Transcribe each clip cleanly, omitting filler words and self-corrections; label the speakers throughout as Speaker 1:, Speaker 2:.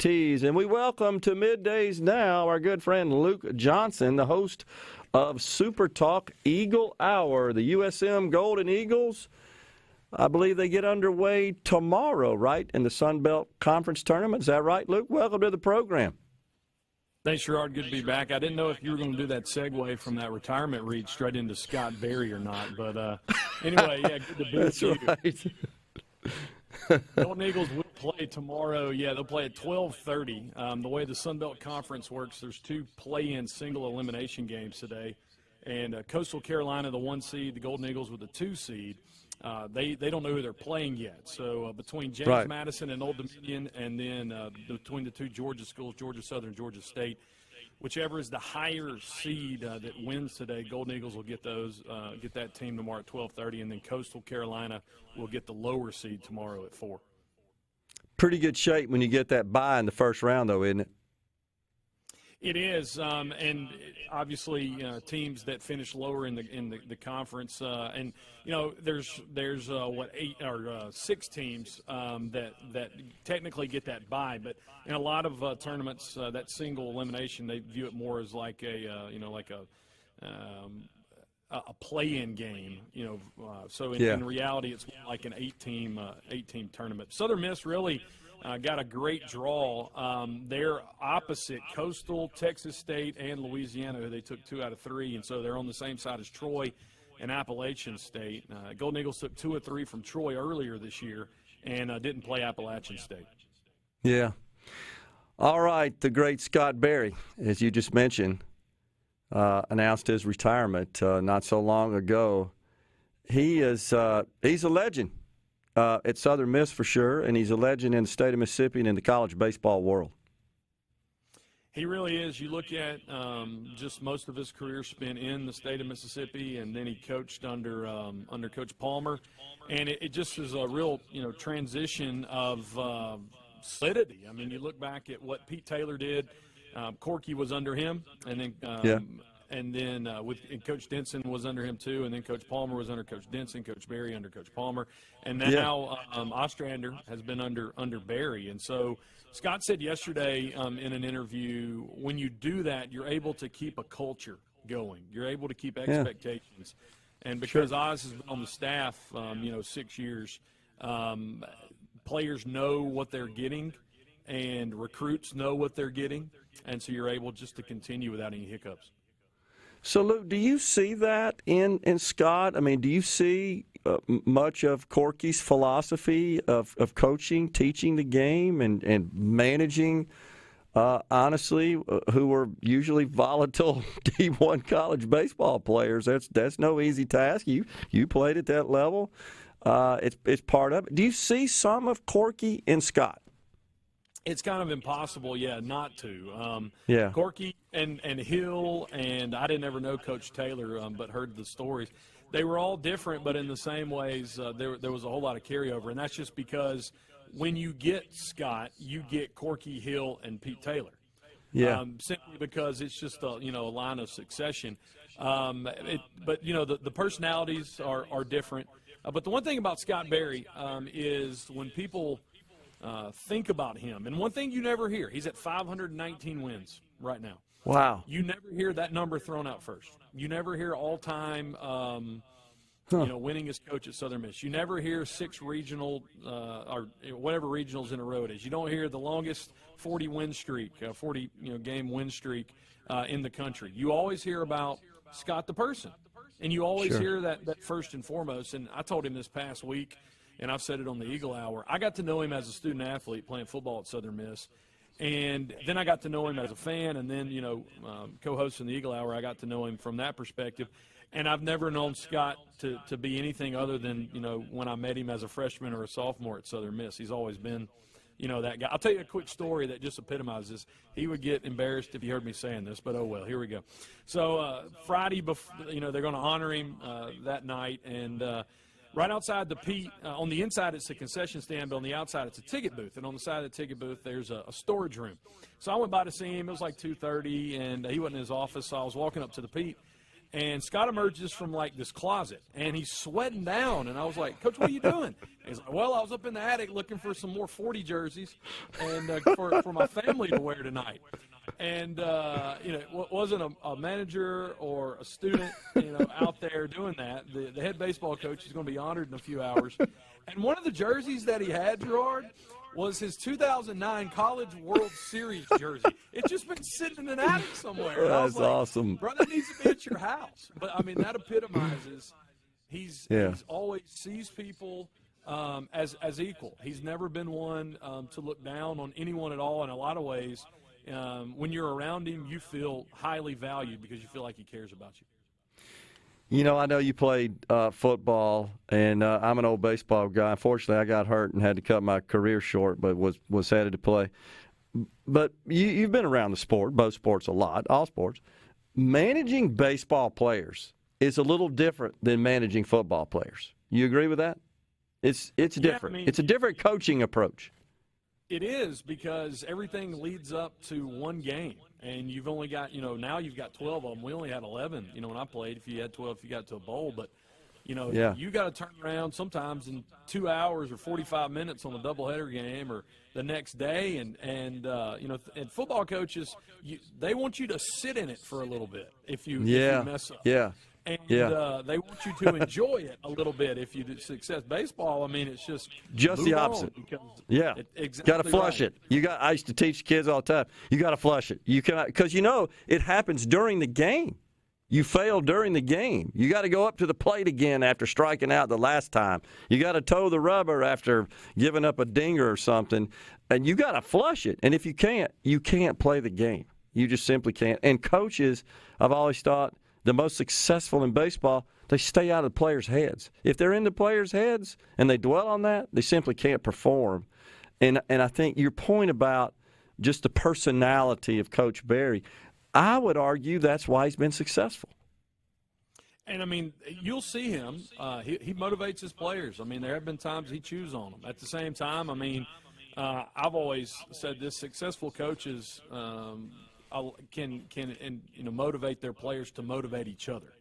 Speaker 1: tees. And we welcome to Middays Now our good friend Luke Johnson, the host of SuperTalk Eagle Hour. The USM Golden Eagles, I believe they get underway tomorrow, right, in the Sun Belt Conference Tournament. Is that right, Luke? Welcome to the program.
Speaker 2: Thanks, Gerard. Good to be back. I didn't know if you were going to do that segue from that retirement read straight into Scott Berry or not. But anyway, yeah, good to be with you.
Speaker 1: That's right.
Speaker 2: Golden Eagles will play tomorrow. Yeah, they'll play at 12:30. The way the Sun Belt Conference works, there's two play-in single elimination games today. And Coastal Carolina, the 1 seed, the Golden Eagles with the 2 seed. They don't know who they're playing yet. So between James Madison and Old Dominion, and then between the two Georgia schools, Georgia Southern, Georgia State, whichever is the higher seed that wins today, Golden Eagles will get that team tomorrow at 12:30, and then Coastal Carolina will get the lower seed tomorrow at 4.
Speaker 1: Pretty good shape when you get that bye in the first round, though, isn't it?
Speaker 2: It is, and obviously teams that finish lower in the conference, and you know there's 6 teams that technically get that bye, but in a lot of tournaments, that single elimination, they view it more as like a play-in game, so in reality it's more like an 8-team tournament. Southern Miss really got a great draw. They're opposite Coastal, Texas State, and Louisiana, who they took 2 out of 3, and so they're on the same side as Troy and Appalachian State. Golden Eagles took 2 of 3 from Troy earlier this year and didn't play Appalachian State.
Speaker 1: Yeah. All right, the great Scott Berry, as you just mentioned, announced his retirement not so long ago. He's a legend. At Southern Miss for sure, and he's a legend in the state of Mississippi and in the college baseball world.
Speaker 2: He really is. You look at just most of his career spent in the state of Mississippi, and then he coached under Coach Palmer, and it just is a real transition of solidity. I mean, you look back at what Pete Taylor did. Corky was under him, and then And then and Coach Denson was under him too, and then Coach Palmer was under Coach Denson, Coach Berry under Coach Palmer, and now Ostrander has been under Berry. And so Scott said yesterday in an interview, when you do that, you're able to keep a culture going. You're able to keep expectations. And because Oz has been on the staff, 6 years, players know what they're getting, and recruits know what they're getting, and so you're able just to continue without any hiccups.
Speaker 1: So, Luke, do you see that in Scott? I mean, do you see much of Corky's philosophy of coaching, teaching the game, and managing, honestly, who are usually volatile D1 college baseball players? That's no easy task. You played at that level. It's part of it. Do you see some of Corky in Scott?
Speaker 2: It's kind of impossible, not to. Corky and Hill, and I didn't ever know Coach Taylor, but heard the stories. They were all different, but in the same ways, there was a whole lot of carryover, and that's just because when you get Scott, you get Corky, Hill, and Pete Taylor. Simply because it's just a line of succession. But the personalities are different. But the one thing about Scott Berry is when people think about him. And one thing you never hear, he's at 519 wins right now.
Speaker 1: Wow.
Speaker 2: You never hear that number thrown out first. You never hear all-time, winningest coach at Southern Miss. You never hear 6 regional or whatever regionals in a row it is. You don't hear the longest 40-win streak, 40-game win streak in the country. You always hear about Scott the person. And you always hear that first and foremost. And I told him this past week, and I've said it on the Eagle Hour, I got to know him as a student-athlete playing football at Southern Miss. And then I got to know him as a fan, and then, co-hosting the Eagle Hour, I got to know him from that perspective. And I've never known Scott to be anything other than, when I met him as a freshman or a sophomore at Southern Miss. He's always been, that guy. I'll tell you a quick story that just epitomizes this. He would get embarrassed if he heard me saying this, but oh well, here we go. So Friday, they're going to honor him that night, and right outside the Pete, on the inside it's a concession stand, but on the outside it's a ticket booth. And on the side of the ticket booth there's a storage room. So I went by to see him. It was like 2:30, and he wasn't in his office, so I was walking up to the Pete. And Scott emerges from, like, this closet, and he's sweating down. And I was like, Coach, what are you doing? And he's like, well, I was up in the attic looking for some more 40 jerseys and for my family to wear tonight. And, it wasn't a manager or a student, out there doing that. The head baseball coach is going to be honored in a few hours. And one of the jerseys that he had, Gerard, was his 2009 College World Series jersey. It's just been sitting in an attic somewhere.
Speaker 1: That's
Speaker 2: like,
Speaker 1: awesome.
Speaker 2: Brother needs to be at your house. But, that epitomizes he's always sees people as equal. He's never been one to look down on anyone at all in a lot of ways. When you're around him, you feel highly valued because you feel like he cares about you.
Speaker 1: I know you played football, and I'm an old baseball guy. Unfortunately, I got hurt and had to cut my career short, but was headed to play. But you've been around the sport, both sports a lot, all sports. Managing baseball players is a little different than managing football players. You agree with that? It's different. It's a different coaching approach.
Speaker 2: It is, because everything leads up to one game. And you've only got, now you've got 12 of them. We only had 11, when I played. If you had 12, if you got to a bowl. But, you got to turn around sometimes in 2 hours or 45 minutes on a doubleheader game or the next day. And football coaches, they want you to sit in it for a little bit if you mess up.
Speaker 1: Yeah.
Speaker 2: And they want you to enjoy it a little bit if you do success. Baseball, it's just
Speaker 1: the opposite. Yeah,
Speaker 2: exactly.
Speaker 1: Got to flush it. I used to teach kids all the time. You got to flush it. You cannot, because it happens during the game. You fail during the game. You got to go up to the plate again after striking out the last time. You got to toe the rubber after giving up a dinger or something, and you got to flush it. And if you can't play the game. You just simply can't. And coaches, I've always thought, the most successful in baseball, they stay out of the players' heads. If they're in the players' heads and they dwell on that, they simply can't perform. And I think your point about just the personality of Coach Berry, I would argue that's why he's been successful.
Speaker 2: And, you'll see him. He motivates his players. There have been times he chews on them. At the same time, I've always said this: successful coaches can motivate their players to motivate each other.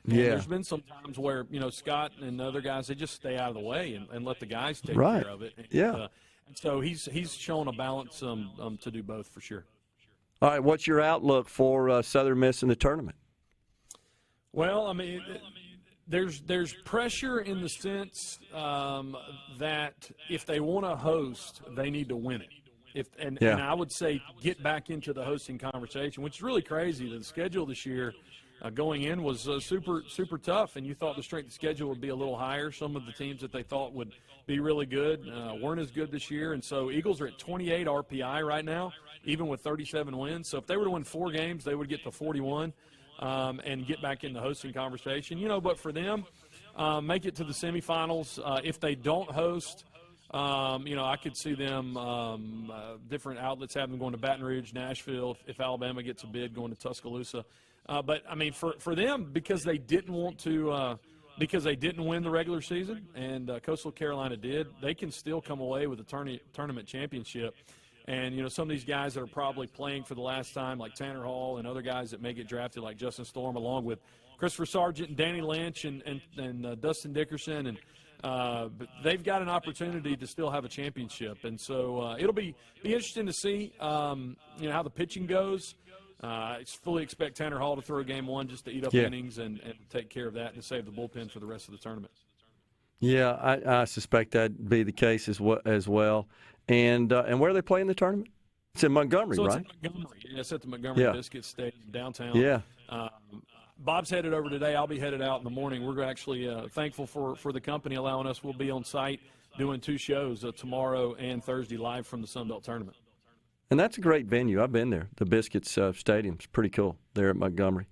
Speaker 2: And there's been some times where, Scott and other guys, they just stay out of the way and let the guys take care of it. And, and so he's shown a balance to do both for sure.
Speaker 1: All right, what's your outlook for Southern Miss in the tournament?
Speaker 2: Well, there's pressure in the sense that if they want to host, they need to win it. And I would say get back into the hosting conversation, which is really crazy. The schedule this year going in was super tough, and you thought the strength of schedule would be a little higher. Some of the teams that they thought would be really good weren't as good this year, and so Eagles are at 28 RPI right now, even with 37 wins. So if they were to win 4 games, they would get to 41 and get back in the hosting conversation. But for them, make it to the semifinals. If they don't host, I could see them, different outlets have them going to Baton Rouge, Nashville, if Alabama gets a bid, going to Tuscaloosa. But for them, because they didn't want to, because they didn't win the regular season, and Coastal Carolina did, they can still come away with a tournament championship. And, some of these guys that are probably playing for the last time, like Tanner Hall and other guys that may get drafted, like Justin Storm, along with Christopher Sargent and Danny Lynch and Dustin Dickerson, and but they've got an opportunity to still have a championship. And so it'll be interesting to see, how the pitching goes. I fully expect Tanner Hall to throw game 1 just to eat up innings and take care of that and to save the bullpen for the rest of the tournament.
Speaker 1: Yeah, I suspect that'd be the case as well. And where are they playing the tournament? It's in Montgomery, right?
Speaker 2: It's in Montgomery. Yeah, it's at the Montgomery Biscuit Stadium downtown.
Speaker 1: Yeah.
Speaker 2: Bob's headed over today. I'll be headed out in the morning. We're actually thankful for the company allowing us. We'll be on site doing 2 shows tomorrow and Thursday live from the Sun Belt Tournament.
Speaker 1: And that's a great venue. I've been there. The Biscuits Stadium is pretty cool there at Montgomery.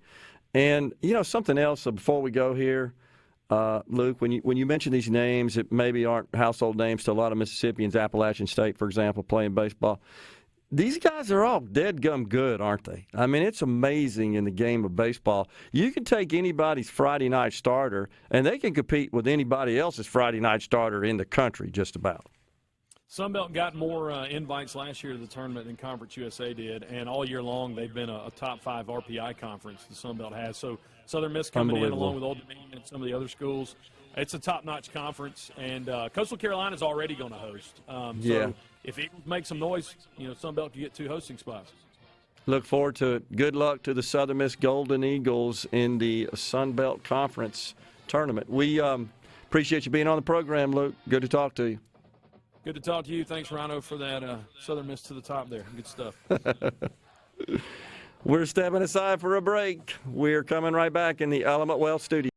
Speaker 1: And, something else before we go here, Luke, when you mention these names that maybe aren't household names to a lot of Mississippians, Appalachian State, for example, playing baseball, these guys are all dead-gum good, aren't they? It's amazing in the game of baseball. You can take anybody's Friday night starter, and they can compete with anybody else's Friday night starter in the country just about.
Speaker 2: Sunbelt got more invites last year to the tournament than Conference USA did, and all year long they've been a top 5 RPI conference the Sunbelt has. So Southern Miss coming in along with Old Dominion and some of the other schools. It's a top-notch conference, and Coastal Carolina is already going to host. So if Eagles make some noise, Sunbelt can get 2 hosting spots.
Speaker 1: Look forward to it. Good luck to the Southern Miss Golden Eagles in the Sunbelt Conference tournament. We appreciate you being on the program, Luke. Good to talk to you.
Speaker 2: Good to talk to you. Thanks, Rhino, for that Southern Miss to the top there. Good stuff.
Speaker 1: We're stepping aside for a break. We're coming right back in the Element Wealth studio.